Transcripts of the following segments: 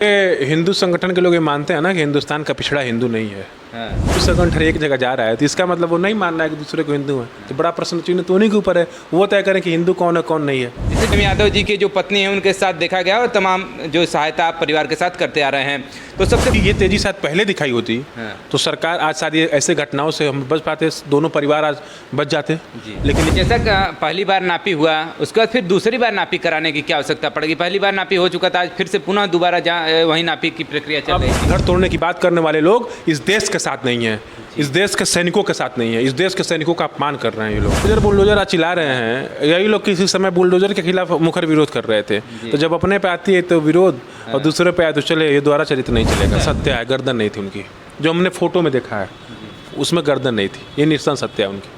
हिंदू संगठन के लोग ये मानते हैं ना कि हिंदुस्तान का पिछड़ा हिंदू नहीं है। हिंदू संगठन एक जगह जा रहा है तो इसका मतलब वो नहीं मान रहा है कि दूसरे को हिंदू है, तो बड़ा प्रश्न चिन्ह तो उन्हीं के ऊपर है, वो तय करें कि हिंदू कौन है कौन नहीं है। जैसे यादव जी के जो पत्नी है उनके साथ देखा गया और तमाम जो सहायता आप परिवार के साथ करते आ रहे हैं, तो सबसे ये तेजी शायद पहले दिखाई होती तो सरकार आज शायद ये ऐसे घटनाओं से हम बच पाते, दोनों परिवार आज बच जाते। लेकिन जैसा पहली बार नापी हुआ उसके बाद फिर दूसरी बार नापी कराने की क्या आवश्यकता पड़ेगी? पहली बार नापी हो चुका था, आज फिर से पुनः दोबारा वही नापी की प्रक्रिया चल रही है। घर तोड़ने की बात करने वाले लोग इस देश के साथ नहीं है, इस देश के सैनिकों के साथ नहीं है, इस देश के सैनिकों का अपमान कर रहे हैं ये लोग। बुलडोजर आज चिल्ला रहे हैं, यही लोग किसी समय बुलडोजर के खिलाफ मुखर विरोध कर रहे थे, तो जब अपने पे आती है तो विरोध और दूसरे पे आए तो चले, ये द्वारा चरित्र नहीं चलेगा। सत्य है, गर्दन नहीं थी उनकी, जो हमने फोटो में देखा है उसमें गर्दन नहीं थी, ये निस्संद सत्य है उनकी।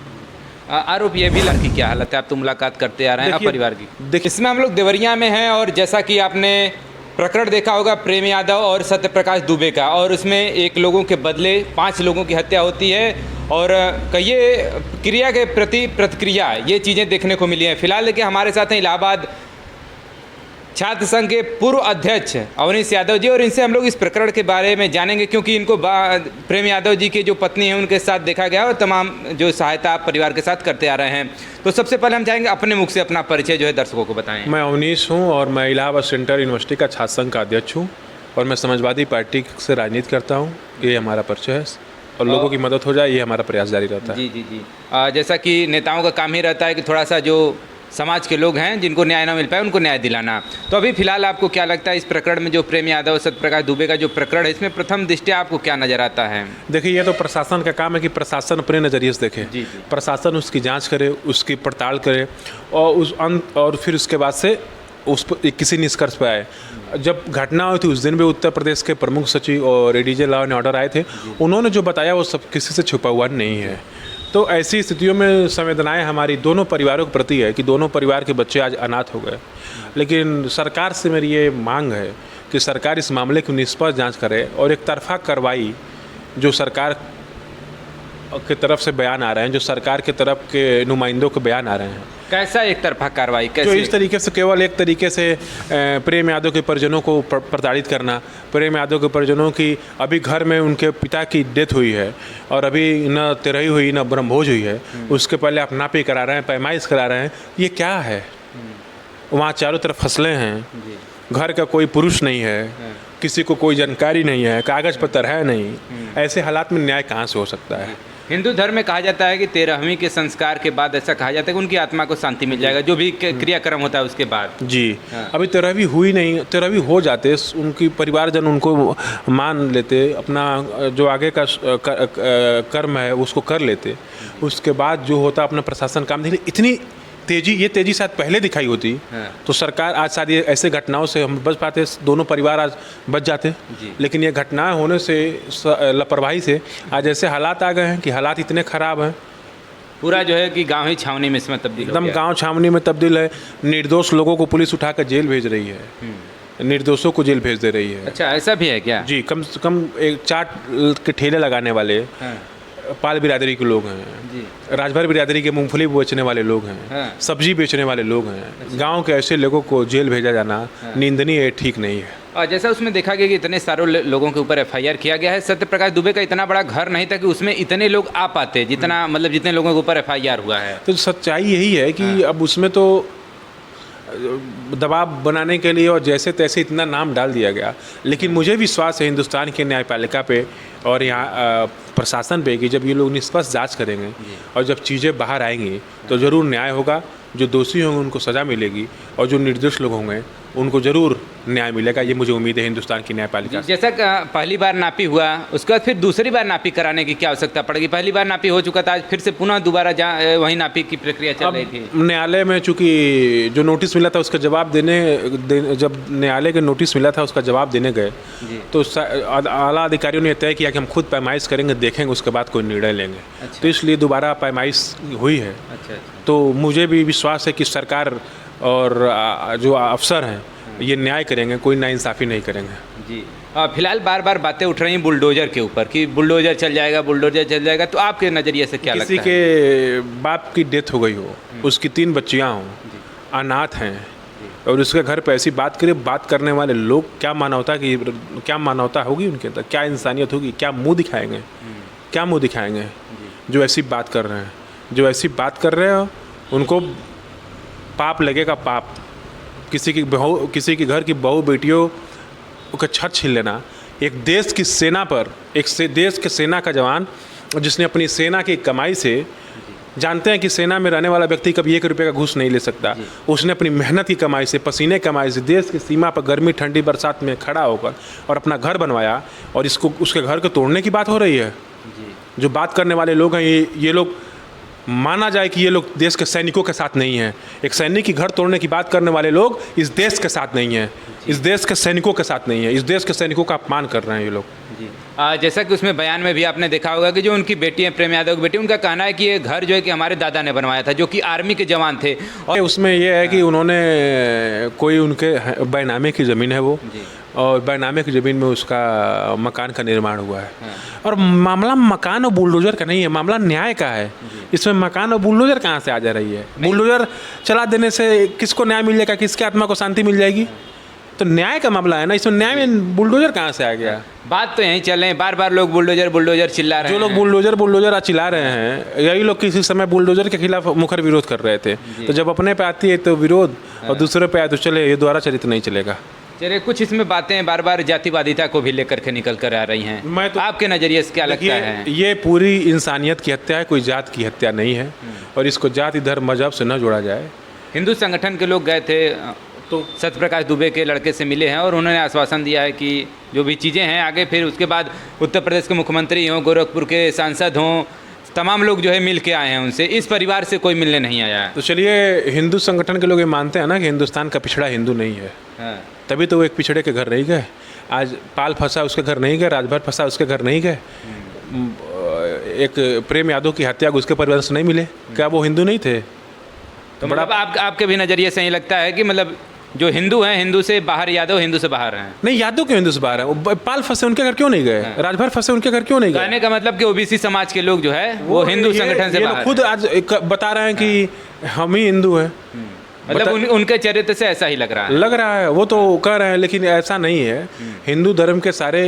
आरोप ये भी लड़की क्या हालत है, आप तो मुलाकात करते आ रहे हैं परिवार की। देखिए इसमें हम लोग देवरिया में हैं और जैसा कि आपने प्रकरण देखा होगा प्रेम यादव और सत्य प्रकाश दुबे का, और उसमें एक लोगों के बदले 5 लोगों की हत्या होती है और कहिए क्रिया के प्रति प्रतिक्रिया ये चीज़ें देखने को मिली हैं। फिलहाल देखिए हमारे साथ हैं इलाहाबाद छात्र संघ के पूर्व अध्यक्ष अवनीश यादव जी, और इनसे हम लोग इस प्रकरण के बारे में जानेंगे क्योंकि इनको प्रेम यादव जी की जो पत्नी है उनके साथ देखा गया और तमाम जो सहायता आप परिवार के साथ करते आ रहे हैं। तो सबसे पहले हम चाहेंगे अपने मुख से अपना परिचय जो है दर्शकों को बताएं। मैं अवनीश हूँ और मैं इलाहाबाद सेंट्रल यूनिवर्सिटी का छात्र संघ का अध्यक्ष हूँ और मैं समाजवादी पार्टी से राजनीति करता हूँ। ये हमारा परिचय है और लोगों की मदद हो जाए ये हमारा प्रयास जारी रहता है। जी जी जी। जैसा कि नेताओं का काम ही रहता है कि थोड़ा सा जो समाज के लोग हैं जिनको न्याय ना मिल पाए उनको न्याय दिलाना। तो अभी फिलहाल आपको क्या लगता है इस प्रकरण में जो प्रेम यादव सत्य प्रकाश दुबे का जो प्रकरण है इसमें प्रथम दृष्टया आपको क्या नजर आता है? देखिए ये तो प्रशासन का काम है कि प्रशासन अपने नज़रिए से देखे, प्रशासन उसकी जांच करे, उसकी पड़ताल करे और फिर उसके बाद से उस पर किसी निष्कर्ष पर आए। जब घटना हुई थी उस दिन भी उत्तर प्रदेश के प्रमुख सचिव और एडीजे लॉ एंड ऑर्डर आए थे, उन्होंने जो बताया वो सब किसी से छुपा हुआ नहीं है। तो ऐसी स्थितियों में संवेदनाएं हमारी दोनों परिवारों के प्रति है कि दोनों परिवार के बच्चे आज अनाथ हो गए, लेकिन सरकार से मेरी ये मांग है कि सरकार इस मामले की निष्पक्ष जांच करे और एक तरफा कार्रवाई जो सरकार की तरफ से बयान आ रहे हैं, जो सरकार की तरफ के नुमाइंदों के बयान आ रहे हैं, कैसा एक तरफा कार्रवाई, कैसे? जो इस तरीके से केवल एक तरीके से प्रेम यादव के परिजनों को प्रताड़ित करना। प्रेम यादव के परिजनों की अभी घर में उनके पिता की डेथ हुई है और अभी न तेरही हुई न ब्रह्मभोज हुई है, उसके पहले आप नापी करा रहे हैं, पैमाइश करा रहे हैं, ये क्या है? वहाँ चारों तरफ फसलें हैं, घर का कोई पुरुष नहीं है, किसी को कोई जानकारी नहीं है, कागज पत्र है नहीं, ऐसे हालात में न्याय कहाँ से हो सकता है? हिंदू धर्म में कहा जाता है कि 13वीं के संस्कार के बाद ऐसा कहा जाता है कि उनकी आत्मा को शांति मिल जाएगा, जो भी क्रियाक्रम होता है उसके बाद। जी अभी 13वीं हुई नहीं, 13वीं हो जाते उनकी परिवारजन उनको मान लेते, अपना जो आगे का कर्म है उसको कर लेते, उसके बाद जो होता अपना प्रशासन काम देखिए। इतनी ये तेजी शायद पहले दिखाई होती तो सरकार आज शायद ये ऐसे घटनाओं से हम बच पाते, दोनों परिवार आज बच जाते। लेकिन ये घटनाएं होने से लापरवाही से आज ऐसे हालात आ गए हैं कि हालात इतने ख़राब हैं, पूरा जो है कि गांव ही छावनी में इसमें तब्दील एकदम गांव छावनी में तब्दील है। निर्दोष लोगों को पुलिस उठाकर जेल भेज रही है, निर्दोषों को जेल भेज दे रही है। अच्छा ऐसा भी है क्या? जी, कम से कम एक चाट के ठेले लगाने वाले पाल बिरादरी के लोग हैं, राजभर बिरादरी के मूंगफली बेचने वाले लोग हैं, सब्जी बेचने वाले लोग हैं। गांव के ऐसे लोगों को जेल भेजा जाना निंदनीय है, ठीक नहीं है। और जैसा उसमें देखा गया कि इतने सारे लोगों के ऊपर FIR किया गया है। सत्य प्रकाश दुबे का इतना बड़ा घर नहीं था कि उसमें इतने लोग आ पाते, जितना मतलब जितने लोगों के ऊपर FIR हुआ है। तो सच्चाई यही है कि अब उसमें तो दबाव बनाने के लिए और जैसे तैसे इतना नाम डाल दिया गया, लेकिन मुझे विश्वास है हिंदुस्तान की न्यायपालिका पे और यहाँ प्रशासन पे कि जब ये लोग निष्पक्ष जांच करेंगे और जब चीज़ें बाहर आएंगी तो ज़रूर न्याय होगा। जो दोषी होंगे उनको सज़ा मिलेगी और जो निर्दोष लोग होंगे उनको ज़रूर न्याय मिलेगा, ये मुझे उम्मीद है हिंदुस्तान की न्यायपालिका। जैसा पहली बार नापी हुआ उसके बाद फिर दूसरी बार नापी कराने की क्या आवश्यकता पड़ेगी? पहली बार नापी हो चुका था, आज फिर से पुनः दोबारा वही नापी की प्रक्रिया चल रही थी। न्यायालय में चूँकि जो नोटिस मिला था उसका जवाब जब न्यायालय के नोटिस मिला था उसका जवाब देने गए तो आला अधिकारियों ने तय किया कि हम खुद पैमाइश करेंगे, देखेंगे, उसके बाद कोई निर्णय लेंगे। तो इसलिए दोबारा पैमाइश हुई है। तो मुझे भी विश्वास है कि सरकार और जो अफसर हैं ये न्याय करेंगे, कोई नाइंसाफ़ी नहीं करेंगे। जी फिलहाल बार बार बातें उठ रही हैं बुलडोजर के ऊपर कि बुलडोजर चल जाएगा, बुलडोजर चल जाएगा, तो आपके नज़रिए से क्या लगता है? किसी के बाप की डेथ हो गई हो, उसकी 3 बच्चियाँ हों, अनाथ हैं, और उसके घर पे ऐसी बात करे, बात करने वाले लोग क्या मानवता होगी उनके अंदर, क्या इंसानियत होगी, क्या मुंह दिखाएंगे जो ऐसी बात कर रहे हैं। जो ऐसी बात कर रहे हैं उनको पाप लगेगा, पाप। किसी की घर की बहू बेटियों का छत छीन लेना, एक देश की सेना पर, देश के सेना का जवान जिसने अपनी सेना की कमाई से, जानते हैं कि सेना में रहने वाला व्यक्ति कभी 1 रुपये का घूस नहीं ले सकता, उसने अपनी मेहनत की कमाई से, पसीने कमाई से देश की सीमा पर गर्मी ठंडी बरसात में खड़ा होकर और अपना घर बनवाया, और इसको उसके घर को तोड़ने की बात हो रही है। जो बात करने वाले लोग हैं ये लोग, माना जाए कि ये लोग देश के सैनिकों के साथ नहीं हैं। एक सैनिक की घर तोड़ने की बात करने वाले लोग इस देश के साथ नहीं हैं, इस देश के सैनिकों के साथ नहीं है, इस देश के सैनिकों का अपमान कर रहे हैं ये लोग। जैसा कि उसमें बयान में भी आपने देखा होगा कि जो उनकी बेटी है, प्रेम यादव की बेटी, उनका कहना है कि ये घर जो है कि हमारे दादा ने बनवाया था, जो कि आर्मी के जवान थे। और उसमें ये है कि उन्होंने कोई उनके बैनामे की ज़मीन है वो, और बैनामे की ज़मीन में उसका मकान का निर्माण हुआ है। और मामला मकान और बुलडोज़र का नहीं है, मामला न्याय का है। इसमें मकान और बुलडोज़र कहाँ से आ जा रही है? बुलडोज़र चला देने से किसको न्याय मिल जाएगा, किसके आत्मा को शांति मिल जाएगी? तो न्याय का मामला है ना, इसमें न्याय में बुलडोज़र कहाँ से आ गया? बात तो यहीं चल रहे हैं, बार लोग बुलडोज़र चिल्ला रहे हैं। जो लोग बुलडोज़र चिल्ला रहे हैं, यही लोग किसी समय बुलडोज़र के खिलाफ मुखर विरोध कर रहे थे। तो जब अपने पे आती है तो विरोध, और दूसरे पे आए तो चले, ये द्वारा चरित्र नहीं चलेगा। चलिए, कुछ इसमें बातें बार जातिवादिता को भी लेकर के निकल कर आ रही हैं। मैं तो आपके नज़रिए से क्या लगता है? ये पूरी इंसानियत की हत्या है, कोई जात की हत्या नहीं है, और इसको जाति धर्म मजहब से न जोड़ा जाए। हिंदू संगठन के लोग गए थे तो सत्य प्रकाश दुबे के लड़के से मिले हैं, और उन्होंने आश्वासन दिया है कि जो भी चीज़ें हैं आगे, फिर उसके बाद उत्तर प्रदेश के मुख्यमंत्री हों, गोरखपुर के सांसद हों, तमाम लोग जो है मिल के आए हैं उनसे। इस परिवार से कोई मिलने नहीं आया है। तो चलिए, हिंदू संगठन के लोग ये मानते हैं ना कि हिंदुस्तान का पिछड़ा हिंदू नहीं है। तभी तो वो एक पिछड़े के घर नहीं गए। आज पाल फंसा उसके घर नहीं गए, राजभर फंसा उसके घर नहीं गए, एक प्रेम यादव की हत्या उसके परिवार से नहीं मिले। क्या वो हिंदू नहीं थे? तो बड़ा आपके भी नज़रिए से ही लगता है कि मतलब जो हिंदू हैं, हिंदू से बाहर, यादव हिंदू से बाहर हैं? नहीं, यादव क्यों हिंदू से बाहर है? पाल फंसे उनके घर क्यों नहीं गए? राजभर फंसे उनके घर क्यों नहीं गए? कहने का मतलब कि ओबीसी समाज के लोग जो है वो हिंदू संगठन से बाहर खुद आज बता रहे हैं कि हम ही हिंदू हैं। मतलब उनके चरित्र से ऐसा ही लग रहा है। वो तो कह रहे हैं, लेकिन ऐसा नहीं है। हिंदू धर्म के सारे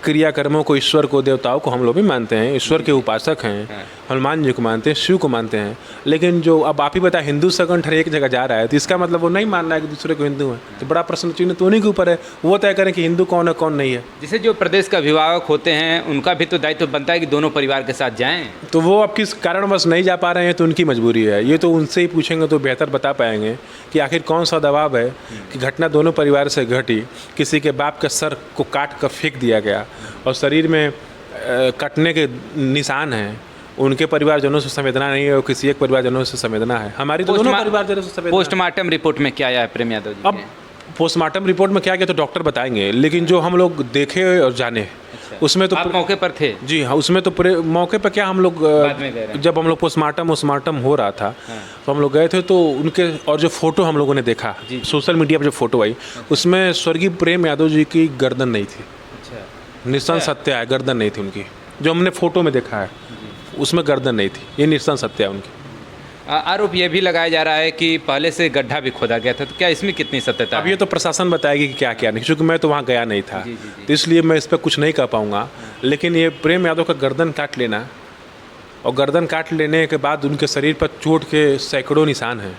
क्रियाकर्मों को, ईश्वर को, देवताओं को हम लोग भी मानते हैं, ईश्वर के उपासक हैं, हनुमान जी को मानते हैं, शिव को मानते हैं। लेकिन जो अब आप ही बताए, हिंदू संगठन एक जगह जा रहा है, तो इसका मतलब वो नहीं मान रहा है कि दूसरे को हिंदू है। तो बड़ा प्रश्न चिन्ह तो उन्हीं के ऊपर है, वो तय करें कि हिंदू कौन है कौन नहीं है। जैसे जो प्रदेश का अभिभावक होते हैं, उनका भी तो दायित्व बनता है कि दोनों परिवार के साथ जाएं। तो वो अब किस कारणवश नहीं जा पा रहे हैं तो उनकी मजबूरी है। ये तो उनसे ही पूछेंगे तो बेहतर बता पाएंगे कि आखिर कौन सा दबाव है कि घटना दोनों परिवार से घटी। किसी के बाप के सर को काट कर फेंक दिया गया और शरीर में कटने के निशान हैं। उनके परिवारजनों से संवेदना नहीं है और किसी एक परिवारजनों से संवेदना है। हमारी तो दोनों परिवारजनों से संवेदना। पोस्टमार्टम रिपोर्ट में क्या आया है प्रेम यादव जी? अब पोस्टमार्टम रिपोर्ट में क्या गया तो डॉक्टर बताएंगे, लेकिन जो हम लोग देखे और जाने उसमें तो आप मौके पर थे? जी हाँ, उसमें तो मौके पर क्या, हम लोग जब हम लोग पोस्टमार्टम हो रहा था तो हम लोग गए थे, तो उनके और जो फोटो हम लोगों ने देखा सोशल मीडिया पर, जो फोटो आई उसमें स्वर्गीय प्रेम यादव जी की गर्दन नहीं थी। निस्संद सत्य है, गर्दन नहीं थी उनकी। जो हमने फोटो में देखा है उसमें गर्दन नहीं थी, ये निस्संद सत्य है उनकी। आरोप ये भी लगाया जा रहा है कि पहले से गड्ढा भी खोदा गया था, तो क्या इसमें कितनी सत्यता अब ये तो प्रशासन बताएगी कि क्या क्या नहीं, क्योंकि मैं तो वहाँ गया नहीं था। तो इसलिए मैं इस पर कुछ नहीं कह पाऊँगा। लेकिन ये प्रेम यादव का गर्दन काट लेना, और गर्दन काट लेने के बाद उनके शरीर पर चोट के सैकड़ों निशान हैं,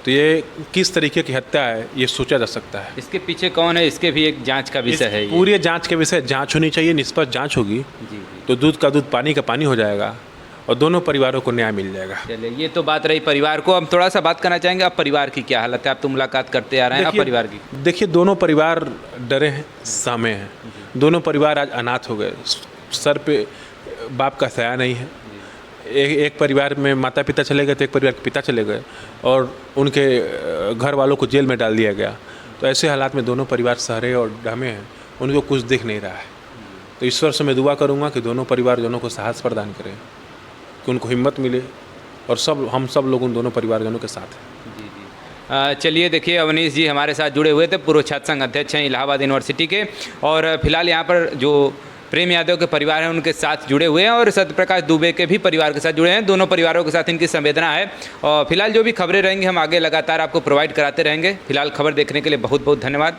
तो ये किस तरीके की हत्या है ये सोचा जा सकता है। इसके पीछे कौन है, इसके भी एक जांच का विषय है। पूरी जांच के विषय, जांच होनी चाहिए, निष्पक्ष जांच होगी तो दूध का दूध पानी का पानी हो जाएगा और दोनों परिवारों को न्याय मिल जाएगा। चलिए, ये तो बात रही परिवार को। अब थोड़ा सा बात करना चाहेंगे, अब परिवार की क्या हालत है? आप तो मुलाकात करते आ रहे हैं, अब परिवार की देखिए। दोनों परिवार डरे हैं, सहमे हैं। दोनों परिवार आज अनाथ हो गए, सर पे बाप का साया नहीं है। एक परिवार में माता पिता चले गए तो एक परिवार के पिता चले गए और उनके घर वालों को जेल में डाल दिया गया। तो ऐसे हालात में दोनों परिवार सहरे और डहमे हैं, उनको कुछ दिख नहीं रहा है। तो ईश्वर से मैं दुआ करूंगा कि दोनों परिवारजनों को साहस प्रदान करें, कि उनको हिम्मत मिले, और हम सब लोग उन दोनों परिवारजनों के साथ हैं। चलिए, देखिए, अवनीश जी हमारे साथ जुड़े हुए थे, पूर्व छात्र संघ अध्यक्ष हैं इलाहाबाद यूनिवर्सिटी के, और फिलहाल यहाँ पर जो प्रेम यादव के परिवार हैं उनके साथ जुड़े हुए हैं और सत्य प्रकाश दुबे के भी परिवार के साथ जुड़े हैं। दोनों परिवारों के साथ इनकी संवेदना है और फिलहाल जो भी खबरें रहेंगी हम आगे लगातार आपको प्रोवाइड कराते रहेंगे। फिलहाल खबर देखने के लिए बहुत बहुत धन्यवाद।